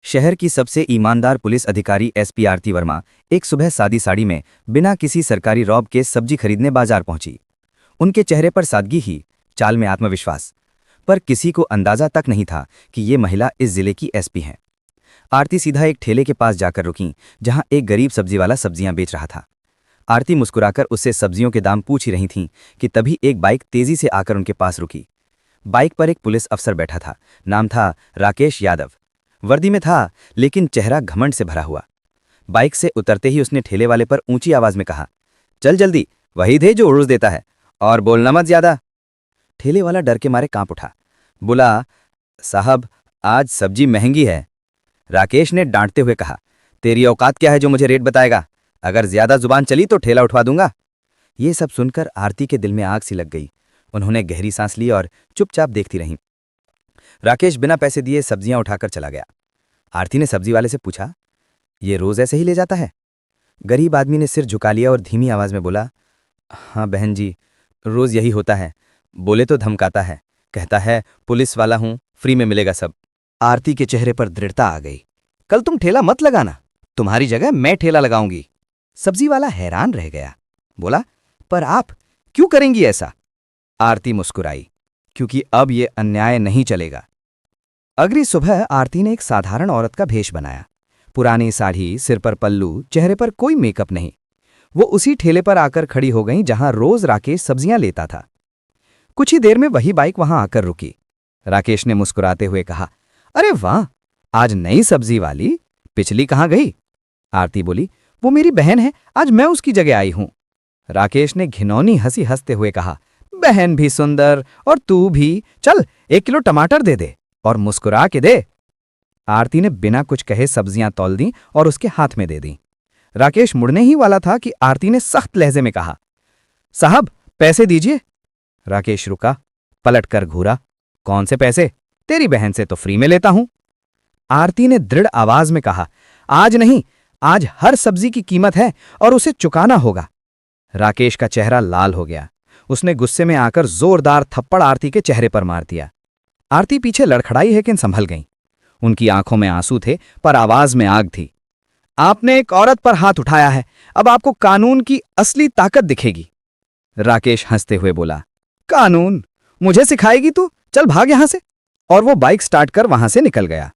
शहर की सबसे ईमानदार पुलिस अधिकारी एसपी आरती वर्मा एक सुबह सादी साड़ी में बिना किसी सरकारी रौब के सब्जी खरीदने बाजार पहुंची। उनके चेहरे पर सादगी ही, चाल में आत्मविश्वास। पर किसी को अंदाजा तक नहीं था कि ये महिला इस जिले की एसपी हैं। आरती सीधा एक ठेले के पास जाकर रुकीं, जहां एक गरीब सब्जी वाला सब्जियां बेच रहा था। आरती मुस्कुराकर उससे सब्जियों के दाम पूछ ही रही थीं कि तभी एक बाइक तेजी से आकर उनके पास रुकी। बाइक पर एक पुलिस अफसर बैठा था। नाम था राकेश यादव। वर्दी में था, लेकिन चेहरा घमंड से भरा हुआ। बाइक से उतरते ही उसने ठेले वाले पर ऊंची आवाज में कहा, चल जल्दी, वही दे जो उड़ूस देता है, और बोलना मत ज्यादा। ठेले वाला डर के मारे कांप उठा। बोला, साहब आज सब्जी महंगी है। राकेश ने डांटते हुए कहा, तेरी औकात क्या है जो मुझे रेट बताएगा? अगर ज्यादा जुबान चली तो ठेला उठवा दूंगा। ये सब सुनकर आरती के दिल में आग सी लग गई। उन्होंने गहरी सांस ली और चुपचाप देखती रहीं। राकेश बिना पैसे दिए सब्जियां उठाकर चला गया। आरती ने सब्जी वाले से पूछा, ये रोज ऐसे ही ले जाता है? गरीब आदमी ने सिर झुका लिया और धीमी आवाज में बोला, हाँ बहन जी, रोज यही होता है। बोले तो धमकाता है, कहता है पुलिस वाला हूं, फ्री में मिलेगा सब। आरती के चेहरे पर दृढ़ता आ गई। कल तुम ठेला मत लगाना, तुम्हारी जगह मैं ठेला लगाऊंगी। सब्जी वाला हैरान रह गया। बोला, पर आप क्यों करेंगी ऐसा? आरती मुस्कुराई, क्योंकि अब ये अन्याय नहीं चलेगा। अगली सुबह आरती ने एक साधारण औरत का भेष बनाया। पुरानी साड़ी, सिर पर पल्लू, चेहरे पर कोई मेकअप नहीं। वो उसी ठेले पर आकर खड़ी हो गई जहां रोज राकेश सब्जियां लेता था। कुछ ही देर में वही बाइक वहां आकर रुकी। राकेश ने मुस्कुराते हुए कहा, अरे वाह, आज नई सब्जी वाली, पिछली कहाँ गई? आरती बोली, वो मेरी बहन है, आज मैं उसकी जगह आई हूं। राकेश ने घिनौनी हंसी हंसते हुए कहा, बहन भी सुंदर और तू भी, चल 1 किलो टमाटर दे दे और मुस्कुरा के दे। आरती ने बिना कुछ कहे सब्जियां तौल दी और उसके हाथ में दे दी। राकेश मुड़ने ही वाला था कि आरती ने सख्त लहजे में कहा, साहब पैसे दीजिए। राकेश रुका, पलटकर घूरा, कौन से पैसे? तेरी बहन से तो फ्री में लेता हूं। आरती ने दृढ़ आवाज में कहा, आज नहीं, आज हर सब्जी की कीमत है और उसे चुकाना होगा। राकेश का चेहरा लाल हो गया। उसने गुस्से में आकर जोरदार थप्पड़ आरती के चेहरे पर मार दिया। आरती पीछे लड़खड़ाई लेकिन संभल गई। उनकी आंखों में आंसू थे, पर आवाज में आग थी। आपने एक औरत पर हाथ उठाया है, अब आपको कानून की असली ताकत दिखेगी। राकेश हंसते हुए बोला, कानून मुझे सिखाएगी तू? चल भाग यहां से। और वो बाइक स्टार्ट कर वहां से निकल गया।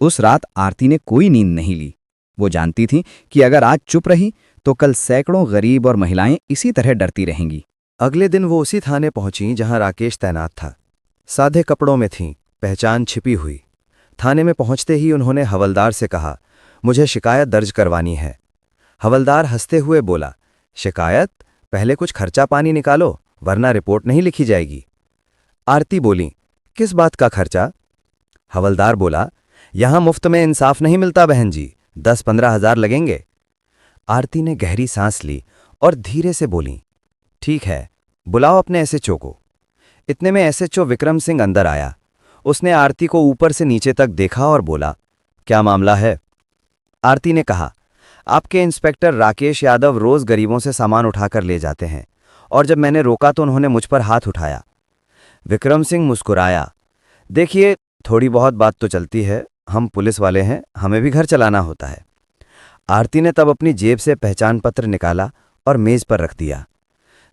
उस रात आरती ने कोई नींद नहीं ली। वो जानती थी कि अगर आज चुप रही तो कल सैकड़ों गरीब और महिलाएं इसी तरह डरती रहेंगी। अगले दिन वो उसी थाने पहुंची जहां राकेश तैनात था। सादे कपड़ों में थीं, पहचान छिपी हुई। थाने में पहुंचते ही उन्होंने हवलदार से कहा, मुझे शिकायत दर्ज करवानी है। हवलदार हंसते हुए बोला, शिकायत? पहले कुछ खर्चा पानी निकालो, वरना रिपोर्ट नहीं लिखी जाएगी। आरती बोली, किस बात का खर्चा? हवलदार बोला, यहां मुफ्त में इंसाफ नहीं मिलता बहन जी, 10-15 हजार लगेंगे। आरती ने गहरी सांस ली और धीरे से बोली, ठीक है, बुलाओ अपने एसएचओ को। इतने में एसएचओ विक्रम सिंह अंदर आया। उसने आरती को ऊपर से नीचे तक देखा और बोला, क्या मामला है? आरती ने कहा, आपके इंस्पेक्टर राकेश यादव रोज गरीबों से सामान उठाकर ले जाते हैं, और जब मैंने रोका तो उन्होंने मुझ पर हाथ उठाया। विक्रम सिंह मुस्कुराया, देखिए थोड़ी बहुत बात तो चलती है, हम पुलिस वाले हैं, हमें भी घर चलाना होता है। आरती ने तब अपनी जेब से पहचान पत्र निकाला और मेज पर रख दिया।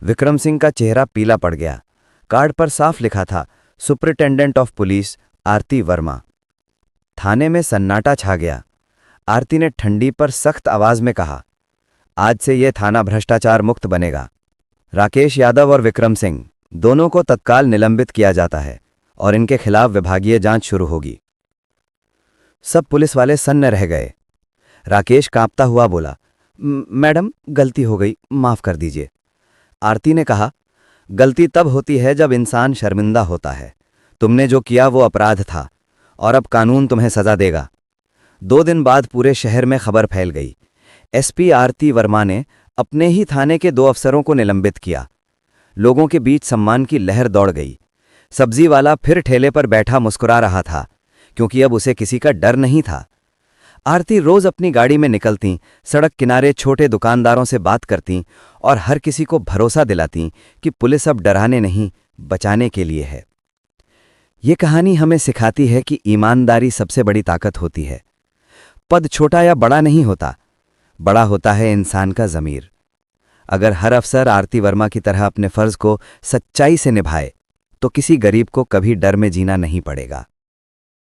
विक्रम सिंह का चेहरा पीला पड़ गया। कार्ड पर साफ लिखा था, सुपरिटेंडेंट ऑफ पुलिस आरती वर्मा। थाने में सन्नाटा छा गया। आरती ने ठंडी पर सख्त आवाज में कहा, आज से यह थाना भ्रष्टाचार मुक्त बनेगा। राकेश यादव और विक्रम सिंह दोनों को तत्काल निलंबित किया जाता है और इनके खिलाफ विभागीय जांच शुरू होगी। सब पुलिस वाले सन्न रह गए। राकेश कांपता हुआ बोला, मैडम गलती हो गई, माफ कर दीजिए। आरती ने कहा, गलती तब होती है जब इंसान शर्मिंदा होता है। तुमने जो किया वो अपराध था और अब कानून तुम्हें सजा देगा। 2 दिन बाद पूरे शहर में खबर फैल गई। एसपी आरती वर्मा ने अपने ही थाने के 2 अफसरों को निलंबित किया। लोगों के बीच सम्मान की लहर दौड़ गई। सब्जी वाला फिर ठेले पर बैठा मुस्कुरा रहा था, क्योंकि अब उसे किसी का डर नहीं था। आरती रोज अपनी गाड़ी में निकलती, सड़क किनारे छोटे दुकानदारों से बात करती और हर किसी को भरोसा दिलाती कि पुलिस अब डराने नहीं, बचाने के लिए है। ये कहानी हमें सिखाती है कि ईमानदारी सबसे बड़ी ताकत होती है। पद छोटा या बड़ा नहीं होता, बड़ा होता है इंसान का ज़मीर। अगर हर अफसर आरती वर्मा की तरह अपने फर्ज को सच्चाई से निभाए तो किसी गरीब को कभी डर में जीना नहीं पड़ेगा।